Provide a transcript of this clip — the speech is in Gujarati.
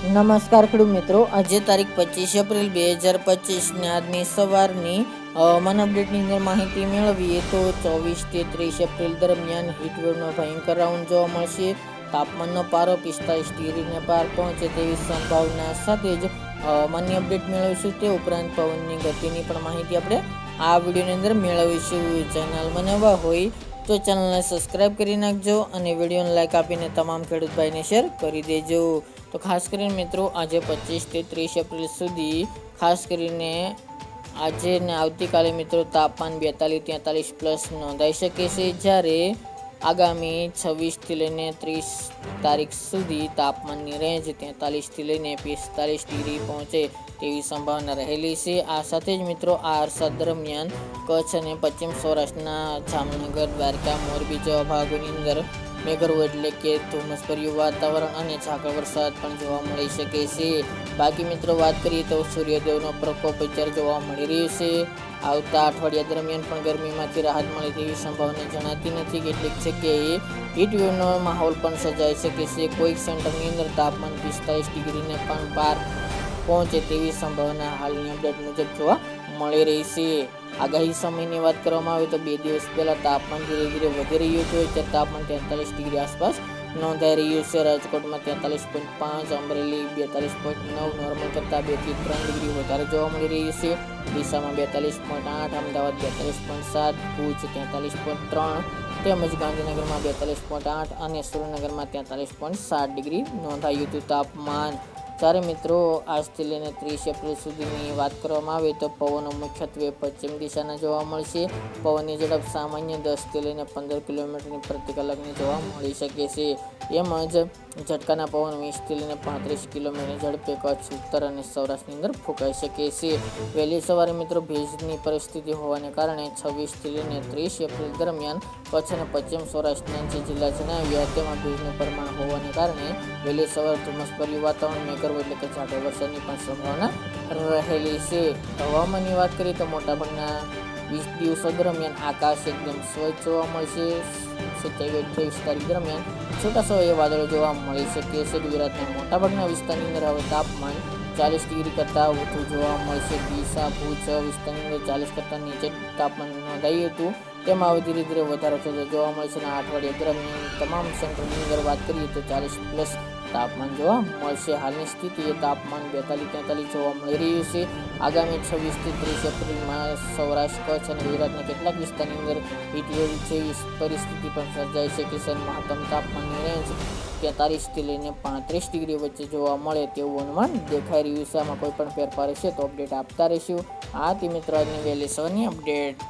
નમસ્કાર ખેડૂત મિત્રો, આજે તારીખ 25 એપ્રિલ 2025 ને આજની સવારની હવામાન અપડેટની અંદર માહિતી મેળવીએ તો 24 થી 30 એપ્રિલ દરમિયાન હીટવેવનો ભયંકર રાઉન્ડ જોવા મળશે. તાપમાનનો પારો 45 ડિગ્રીને પાર પહોંચે તેવી સંભાવના સાથે જ હવામાનની અપડેટ મેળવીશું. તે ઉપરાંત પવનની ગતિની પણ માહિતી આપણે આ વિડીયોની અંદર મેળવીશું. ચેનલમાં નવા હોય તો ચેનલને સબસ્ક્રાઈબ કરી નાખજો અને વિડીયોને લાઈક આપીને તમામ ખેડૂત ભાઈને શેર કરી દેજો. તો ખાસ કરીને મિત્રો, આજે 25 થી 30 એપ્રિલ સુધી ખાસ કરીને આજે ને આવતીકાલે મિત્રો તાપમાન 42-43 પ્લસ નોંધાઈ શકે છે, જ્યારે આગામી 26 થી લઈને 30 તારીખ સુધી તાપમાનની રેન્જ 43 થી લઈને 45 ડિગ્રી પહોંચે તેવી સંભાવના રહેલી છે. આ સાથે જ મિત્રો, આ વરસાદ દરમિયાન કચ્છ અને પશ્ચિમ સૌરાષ્ટ્રના જામનગર, દ્વારકા, મોરબી જેવા ભાગોની અંદર મેઘરવું એટલે કે ધુમ્મસભર્યું વાતાવરણ અને ઝાકળ વરસાદ પણ જોવા મળી શકે છે. બાકી મિત્રો, વાત કરીએ તો સૂર્યદેવનો પ્રકોપ અત્યારે જોવા મળી રહ્યો છે. આવતા અઠવાડિયા દરમિયાન પણ ગરમીમાંથી રાહત મળે તેવી સંભાવના જણાતી નથી. કેટલીક જગ્યાએ હીટવેવનો માહોલ પણ સર્જાઈ શકે છે. કોઈક સેન્ટરની અંદર તાપમાન 45 ડિગ્રીને પણ પાર પહોંચે તેવી સંભાવના હાલની અપડેટ મુજબ જોવા મળી રહી છે. આગાહી સમયની વાત કરવામાં આવે તો 2 દિવસ પહેલા તાપમાન ધીરે ધીરે વધી રહ્યું હતું. અત્યારે તાપમાન 43 ડિગ્રી આસપાસ નોંધાઈ રહ્યું છે. રાજકોટમાં 43.5, અમરેલી 42.9, નોર્મલ કરતાં 2 થી 3 ડિગ્રી વધારે જોવા મળી રહ્યું છે. ડીસામાં 42.8, અમદાવાદ 42.7, ભુજ 43.3 તેમજ ગાંધીનગરમાં 42.8 અને સુરેન્દ્રનગરમાં 43.7 ડિગ્રી નોંધાયું હતું તાપમાન. જ્યારે મિત્રો, આજથી લઈને 30 એપ્રિલ સુધીની વાત કરવામાં આવે તો પવનો મુખ્યત્વે પશ્ચિમ દિશાના જોવા મળશે. પવનની ઝડપ સામાન્ય 10 થી લઈને 15 કિલોમીટરની પ્રતિ કલાકની જોવા મળી શકે છે. એમ જ ઝટકાના પવન 20 થી લઈને 35 કિલોમીટરની ઝડપે કચ્છ, ઉત્તર અને સૌરાષ્ટ્રની અંદર ફૂંકાઈ શકે છે. વહેલી સવારે મિત્રો ભેજની પરિસ્થિતિ હોવાને કારણે 26 થી લઈને 30 એપ્રિલ દરમિયાન કચ્છ અને પશ્ચિમ સૌરાષ્ટ્રના જે જિલ્લા જણાવ્યા તેમાં ભેજનું પ્રમાણ હોવાને કારણે વહેલી સવારે ધુમ્મસભર્યું વાતાવરણ, મેઘરવું એટલે કે ઝાકળ વરસાદની પણ સંભાવના રહેલી છે. હવામાનની વાત કરીએ તો મોટાભાગના 20 દિવસો દરમિયાન આકાશ એકદમ સ્વચ્છ જોવા મળશે. 27-28 તારીખ દરમિયાન છૂટાછવાયા વાદળો જોવા મળી શકે છે. ગુજરાતના મોટાભાગના વિસ્તારની અંદર હવે તાપમાન 40 ડિગ્રી કરતાં વધુ જોવા મળશે. ડીસા, ભુજ વિસ્તારની અંદર 40 કરતાં નીચે તાપમાન નોંધાયું હતું. તેમાં હવે ધીરે ધીરે વધારો થતો જોવા મળશે અને આ અઠવાડિયા દરમિયાન તમામ સેન્ટરની અંદર વાત કરીએ તો 40 પ્લસ તાપમાન જોવા મળશે. હાલની સ્થિતિએ તાપમાન 42-43 જોવા મળી રહ્યું છે. આગામી 26 થી 30 એપ્રિલમાં સૌરાષ્ટ્ર, કચ્છ અને ગુજરાતના કેટલાક વિસ્તારની અંદર હીટવેવ જેવી પરિસ્થિતિ પણ સર્જાઈ શકે છે. મહત્તમ તાપમાનની રેન્જ 43 થી લઈને 35 ડિગ્રી વચ્ચે જોવા મળે તેવું અનુમાન દેખાઈ રહ્યું છે. આમાં કોઈ પણ ફેરફાર હશે તો અપડેટ આપતા રહીશું. આ હતી મિત્રો આજની વહેલી સવારની અપડેટ.